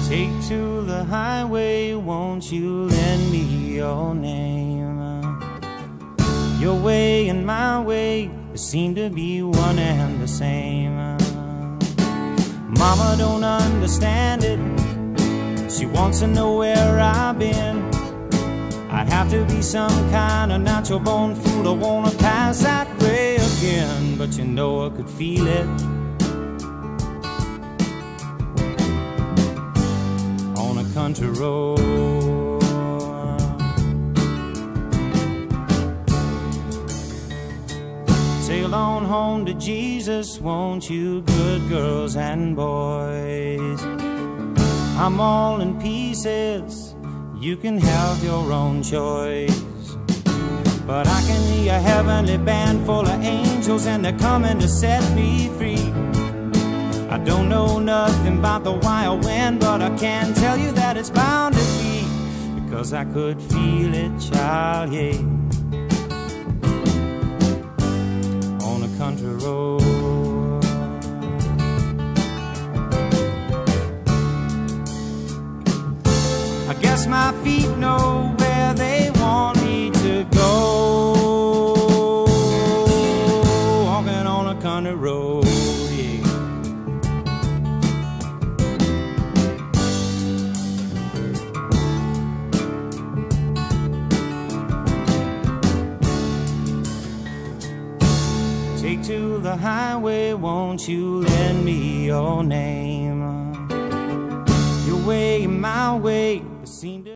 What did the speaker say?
Take to the highway, won't you lend me your name? Your way and my way seem to be one and the same. Mama don't understand it, she wants to know where I've been. I'd have to be some kind of natural born fool to wanna pass that way again. But you know I could feel it on a country road. Sail on home to Jesus, won't you, good girls and boys? I'm all in pieces, you can have your own choice. But I can hear a heavenly band full of angels, and they're coming to set me free. I don't know nothing about the wild wind, but I can tell you that it's bound to be, because I could feel it, child, yeah, on a country road. I guess my feet know where they want me to go, walking on a country road, yeah. Take to the highway, won't you lend me your name? Your way, my way, seem to